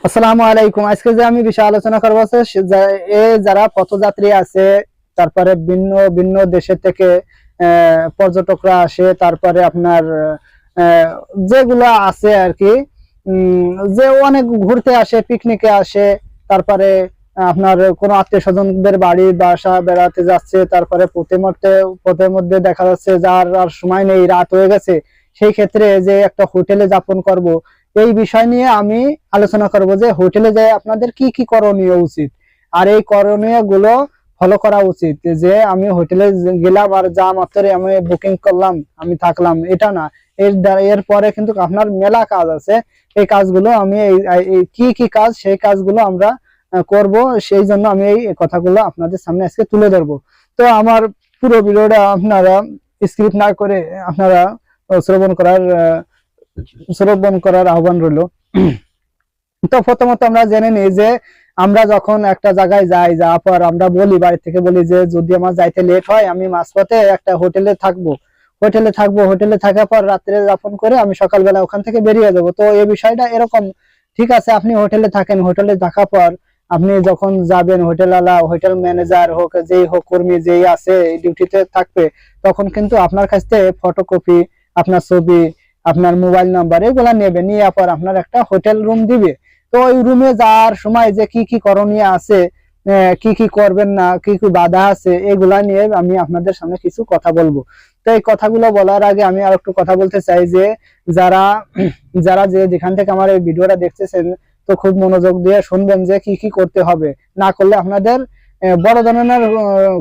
আসসালামু আলাইকুম। আজকে যে আমি বিষয় আলোচনা করবো যারা পথযাত্রী আছে, তারপরে ভিন্ন ভিন্ন দেশের থেকে পর্যটকরা আসে, তারপরে আপনার যেগুলো আছে আর কি, যে অনেক ঘুরতে আসে, পিকনিকে আসে, তারপরে আপনার কোনো আত্মীয় স্বজনদের বাড়ি বাসা বেড়াতে যাচ্ছে, তারপরে পথের মধ্যে দেখা যাচ্ছে যার আর সময় নেই, রাত হয়ে গেছে, সেই ক্ষেত্রে যে একটা হোটেলে যাপন করব, এই বিষয় নিয়ে আমি আলোচনা করব যে হোটেলে যাই আপনাদের কি কি করণীয় উচিত, আর এই করণীয় গুলো ফলো করা উচিত। যে আমি হোটেলে গেলাম আর যা মাত্র আমি বুকিং করলাম আমি থাকলাম, এটা না। এর পরে কিন্তু আপনার মেলা কাজ আছে। এই কাজগুলো আমি কি কি কাজ, সেই কাজগুলো আমরা করব। সেই জন্য আমি এই কথাগুলো আপনাদের সামনে আজকে তুলে ধরবো। তো আমার পুরো ভিডিওটা আপনারা স্ক্রিপ্ট না করে আপনারা শ্রবণ করার আহ্বান রইল। তো প্রথমত আমরা জেনে নিই যে আমরা যখন একটা জায়গায় যাই, যাওয়ার পর আমরা বলি, বাড়ি থেকে বলি যে যদি আমার যাইতে লেট হয় আমি মাঝপথে একটা হোটেলে থাকার পর রাত্রে যাপন করে আমি সকালবেলা ওখান থেকে বেরিয়ে যাব। তো এই বিষয়টা এরকম। ঠিক আছে, আপনি হোটেলে থাকেন, হোটেলে থাকার পর আপনি যখন যাবেন, হোটেল ম্যানেজার হোক, যেই হোক, কর্মী যেই আছে ডিউটিতে থাকবে, তখন কিন্তু আপনার কাছ থেকে ফটোকপি, আপনার ছবি, আপনার মোবাইল নাম্বার এগুলা নেবে, নিয়ে পর আপনার একটা হোটেল রুম দিবে। তো ওই রুমে যাওয়ার সময় যে কি কি করণীয় আছে, কি কি করবেন না, কি কি বাধা আছে, এগুলা নিয়ে আমি আপনাদের সামনে কিছু কথা বলবো। তো এই কথাগুলো বলার আগে আমি আর একটু কথা বলতে চাই যে যারা যারা যেখান থেকে আমার এই ভিডিওটা দেখতেছেন, তো খুব মনোযোগ দিয়ে শুনবেন যে কি কি করতে হবে, না করলে আপনাদের বড় ধরনের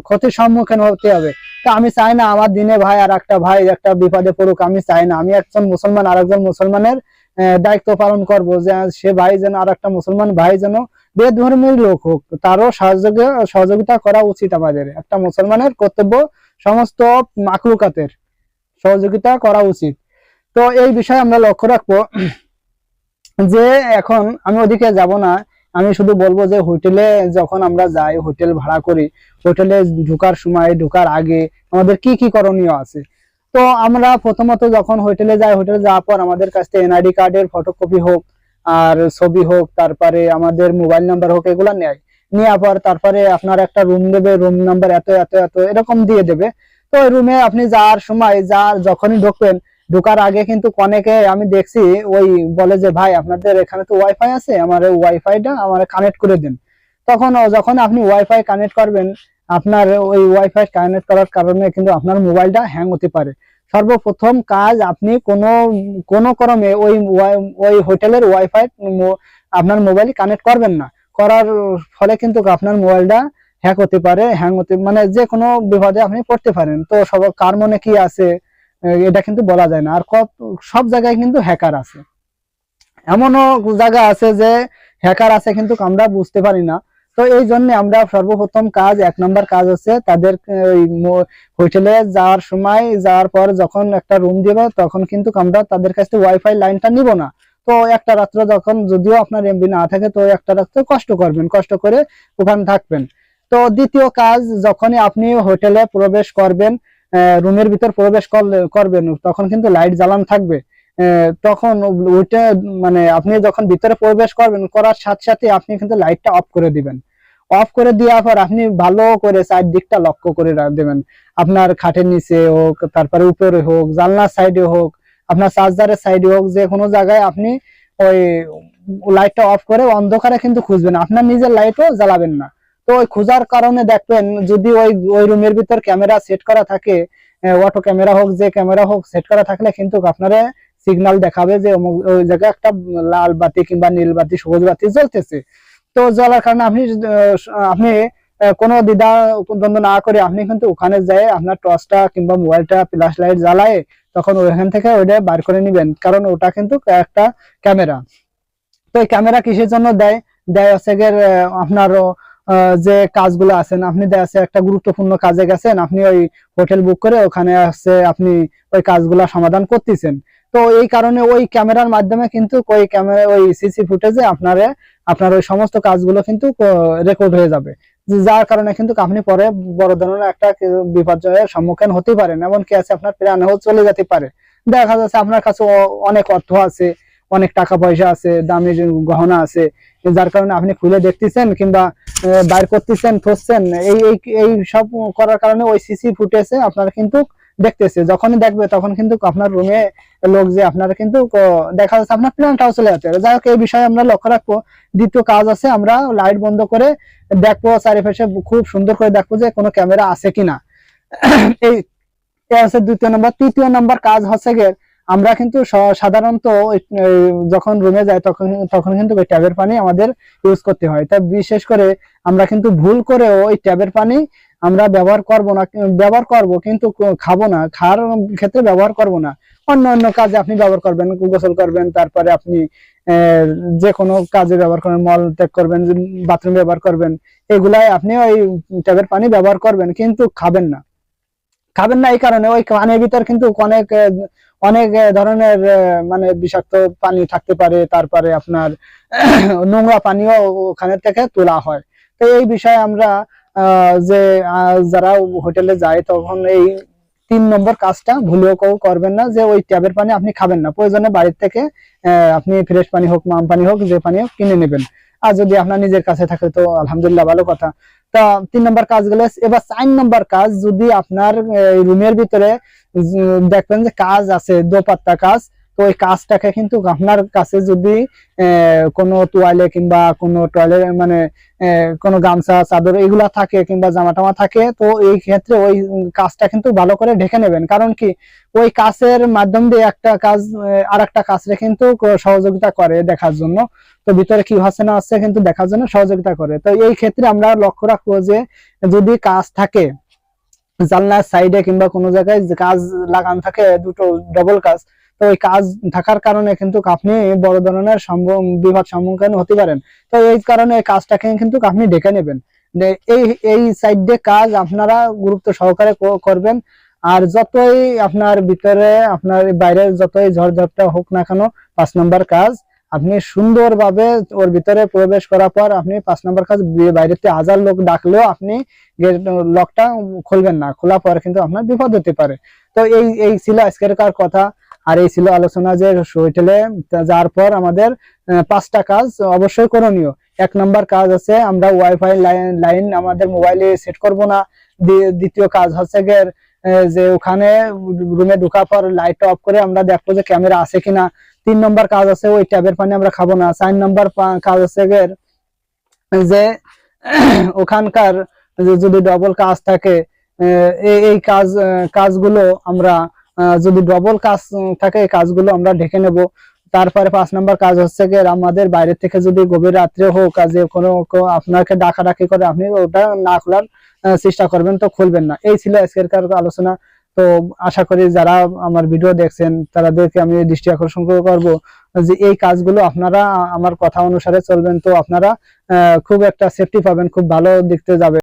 ক্ষতির সম্মুখীন হতে হবে। তো আমি চাই না আমার দিনে ভাই আর একটা ভাই একটা বিপদে পড়ুক, আমি চাই না। আমি একজন মুসলমান আর একজন মুসলমানের দায়িত্ব পালন করব, যে সে ভাই যেন আর একটা মুসলমান ভাই যেন বেধর্মীর লোক হোক, তারও সহযোগিতা করা উচিত। আমাদের একটা মুসলমানের কর্তব্য সমস্ত মাখলুকাতের সহযোগিতা করা উচিত। তো এই বিষয়ে আমরা লক্ষ্য রাখবো যে এখন আমি ওদিকে যাব না, আমি শুধু বলবো যে হোটেলে যখন আমরা যাই, হোটেল ভাড়া করি, হোটেলে ঢোকার সময়, ঢোকার আগে আমাদের কি কি করণীয় আছে। তো আমরা প্রথমত যখন হোটেলে যাই, হোটেলে যাওয়ার পর আমাদের কাছ থেকে এনআইডি কার্ডের ফটোকপি হোক আর ছবি হোক, তারপরে আমাদের মোবাইল নাম্বার হোক, এগুলা নেয়। নেওয়ার পর তারপরে আপনার একটা রুম দেবে, রুম নাম্বার এত এত এত এরকম দিয়ে দেবে। তো ওই রুমে আপনি যাওয়ার সময় যখনই ঢুকবেন, ঢোকার আগে কিন্তু অনেকে আমি দেখছি ওই বলে যে ভাই আপনাদের এখানে তো ওয়াইফাই আছে, আমার ওয়াইফাইটা আমার কানেক্ট করে দেন। তখন যখন আপনি ওয়াইফাই কানেক্ট করবেন, আপনার ওই ওয়াইফাই কানেক্ট করার কারণে কিন্তু আপনার মোবাইলটা হ্যাং হতে পারে। সর্বপ্রথম কাজ, আপনি কোনো ক্রমে ওই হোটেলের ওয়াইফাই আপনার মোবাইলে কানেক্ট করবেন না। করার ফলে কিন্তু আপনার মোবাইলটা হ্যাক হতে পারে, মানে যে কোনো বিপদে আপনি পড়তে পারেন। তো কার মনে কি আছে এটা কিন্তু বলা যায় না। আর সব জায়গায় কিন্তু হ্যাকার আছে, এমনও জায়গা আছে যে হ্যাকার আছে কিন্তু আমরা বুঝতে পারি না। তো এই জন্য আমরা সর্বপ্রথম কাজ, 1 নম্বর কাজ হচ্ছে তাদের হোটেলে যাওয়ার পর যখন একটা রুম দিব, তখন কিন্তু আমরা তাদের কাছে ওয়াইফাই লাইনটা নিব না। তো একটা রাত্র যখন, যদিও আপনার এমবি না থাকে, তো একটা রাত্রে কষ্ট করবেন, কষ্ট করে ওখানে থাকবেন। তো দ্বিতীয় কাজ, যখনই আপনি হোটেলে প্রবেশ করবেন, রুমের ভিতর প্রবেশ করবেন, তখন কিন্তু লাইট জ্বালানো থাকবে। তখন ওইটা মানে আপনি যখন ভিতরে প্রবেশ করবেন, করার সাথে সাথে আপনি কিন্তু লাইটটা অফ করে দিবেন। অফ করে দেওয়ার পর আপনি ভালো করে চারদিকটা লক্ষ্য করে দেবেন। আপনার খাটের নিচে হোক, তারপরে উপরে হোক, জানলার সাইডে হোক, আপনার চার্জারের সাইডে হোক, যে কোনো জায়গায় আপনি ওই লাইটটা অফ করে অন্ধকারে কিন্তু খুঁজবেন, আপনার নিজের লাইটও জ্বালাবেন না। তো ওই খোঁজার কারণে দেখবেন, যদি ওই রুমের ভিতর ক্যামেরা সেট করা থাকে, অটো ক্যামেরা হোক, যে ক্যামেরা হোক, সেট করা থাকলে কিন্তু আপনারা সিগন্যাল দেখাবে যে ওই জায়গায় একটা লাল বাতি কিংবা নীল বাতি, সবুজ বাতি জ্বলতেছে। তো জ্বলার কারণে আপনি কোনো দ্বিধা দ্বন্দ্ব না করে আপনি কিন্তু ওখানে যায় আপনার টর্চটা কিংবা মোবাইলটা ফ্ল্যাশ লাইট জ্বালায় তখন ওইখান থেকে ওইটা বার করে নিবেন, কারণ ওটা কিন্তু একটা ক্যামেরা। তো এই ক্যামেরা কিসের জন্য দেয়? দেয় হচ্ছে আপনার যে কাজগুলো আছেন, আপনি আছে একটা গুরুত্বপূর্ণ কাজে গেছেন, আপনি ওই হোটেল বুক করে ওখানে আসছে, আপনি ওই কাজগুলা সমাধান করতেছেন। তো এই কারণে ওই ক্যামেরার মাধ্যমে কিন্তু ওই সিসি ফুটেজে আপনার ওই সমস্ত কাজগুলো কিন্তু রেকর্ড হয়ে যাবে, যার কারণে কিন্তু আপনি পরে বড় ধরনের একটা বিপর্যয়ের সম্মুখীন হতে পারেন, এমনকি আছে আপনার প্রাণও চলে যেতে পারে। দেখা যাচ্ছে আপনার কাছে অনেক অর্থ আছে, অনেক টাকা পয়সা আছে, দামি গহনা আছে, যার কারণে আপনি খুলে দেখতেছেন কিংবা বাইর করতেছেন, থসছেন, এই এই এই সব করার কারণে ওই সিসি ফুটেজে আপনারা কিন্তু দেখতেছে। যখনই দেখবে তখন কিন্তু আপনার রুমে লোক যে আপনারা কিন্তু দেখা যাচ্ছে আপনার প্ল্যানটাও চলে যাচ্ছে। যাই হোক, এই বিষয়ে আমরা লক্ষ্য রাখবো। দ্বিতীয় কাজ আছে, আমরা লাইট বন্ধ করে দেখবো, চারিপাশে খুব সুন্দর করে দেখবো যে কোনো ক্যামেরা আছে কিনা। এই হচ্ছে দ্বিতীয় নম্বর। তৃতীয় নম্বর কাজ হচ্ছে গিয়ে আমরা কিন্তু সাধারণত যখন রুমে যাই তখন তখন কিন্তু ওই ট্যাবের পানি আমাদের ইউজ করতে হয়। তাই বিশেষ করে আমরা কিন্তু ভুল করে ওই ট্যাবের পানি আমরা ব্যবহার করব না, ব্যবহার করব কিন্তু খাবো না, খাওয়ার ক্ষেত্রে ব্যবহার করব না। অন্য অন্য কাজে আপনি ব্যবহার করবেন, গোসল করবেন, তারপরে আপনি যে কোনো কাজে ব্যবহার করবেন, মল ত্যাগ করবেন, বাথরুম ব্যবহার করবেন, এগুলাই আপনি ওই ট্যাবের পানি ব্যবহার করবেন, কিন্তু খাবেন না। খাবেন না এই কারণে ওই পানির ভিতর কিন্তু অনেক অনেক ধরনের মানে বিষাক্ত পানি থাকতে পারে, তারপরে আপনার নোংরা পানিও ওখানে থেকে তোলা হয়। তো এই বিষয়ে আমরা যে যারা হোটেলে যায় তখন এই 3 নম্বর কাজটা ভুলেও কেউ করবেন না, যে ওই ট্যাবের পানি আপনি খাবেন না। প্রয়োজনে বাড়ির থেকে আপনি ফ্রেশ পানি হোক, মাম পানি হোক, যে পানি হোক কিনে নেবেন। আর যদি আপনার নিজের কাছে থাকে তো আলহামদুলিল্লাহ, ভালো কথা। তা 3 নম্বর কাজ গেলে, এবার 4 নম্বর কাজ, যদি আপনার রুমের ভিতরে দেখবেন যে কাজ আছে, দোপাত্তা কাজ, তো ওই কাজটাকে কিন্তু আপনার কাছে যদি কোনো তোয়ালে কিংবা কোনো টয়লেট মানে কোনো গামছা, চাদর এগুলা থাকে কিংবা জামা টামা থাকে, তো এই ক্ষেত্রে ওই কাজটা কিন্তু ভালো করে ঢেকে নেবেন। কারণ কি, ওই কাজের মাধ্যম দিয়ে একটা কাজ আর একটা কাজরে কিন্তু সহযোগিতা করে দেখার জন্য। তো ভিতরে কি হচ্ছে না হচ্ছে কিন্তু দেখার জন্য সহযোগিতা করে। তো এই ক্ষেত্রে আমরা লক্ষ্য রাখবো যে যদি কাজ থাকে জানলার সাইডে কিংবা কোনো জায়গায় কাজ লাগানো থাকে, দুটো ডবল কাজ, তো ওই কাজ থাকার কারণে কিন্তু আপনি বড় ধরনের বিপদ সম্মুখীন হতে পারেন। তো এই কারণে এই কাজটাকে কিন্তু আপনি ঢেকে নেবেন। এই এই সাইডে কাজ আপনারা গুরুত্ব সহকারে করবেন। আর যতই আপনার ভিতরে আপনার বাইরে যতই ঝড়ঝাপটা হোক না কেন, 5 নম্বর কাজ আপনি সুন্দরভাবে ওর ভিতরে প্রবেশ করার পর আপনি 5 নম্বর কাজ, বাইরেতে 1000 লোক ডাকলেও আপনি গেট লকটা খুলবেন না, খোলা পর কিন্তু আপনার বিপদ হতে পারে। তো এই এই ছিল আজকের কথা। আর এই ছিল আলোচনা যে হোটেলে যাওয়ার পর আমাদের 5টা কাজ অবশ্যই করণীয়। 1 নম্বর কাজ আছে, আমরা ওয়াইফাই লাইন আমাদের মোবাইলে সেট করব না। দ্বিতীয় কাজ হচ্ছে গিয়ে যে ওখানে রুমে ঢোকার পর লাইট অফ করে আমরা দেখবো যে ক্যামেরা আছে কিনা। 3 নম্বর কাজ আছে, ওই ট্যাবের পানি আমরা খাবো না। 4 নম্বর কাজ আছে গিয়ে যে ওখানকার যদি ডবল কাজ থাকে, এই কাজগুলো আমরা যদি ডবল কাজ থাকে এই কাজগুলো আমরা ঢেকে নেব। তারপরে 5 নম্বর কাজ হচ্ছে গিয়ে আমাদের বাইরে থেকে যদি গভীর রাত্রে হোক, কাজে কোনো আপনাকে ডাকাডাকি করে, আপনি ওটা না খোলার চেষ্টা করবেন, তো খুলবেন না। এই ছিল আজকের আলোচনা। তো আশা করি যারা আমার ভিডিও দেখছেন তাদেরকে আমি দৃষ্টি আকর্ষণ করব যে এই কাজগুলো আপনারা আমার কথা অনুসারে চলবেন, তো আপনারা খুব একটা সেফটি পাবেন, খুব ভালো দেখতে যাবে।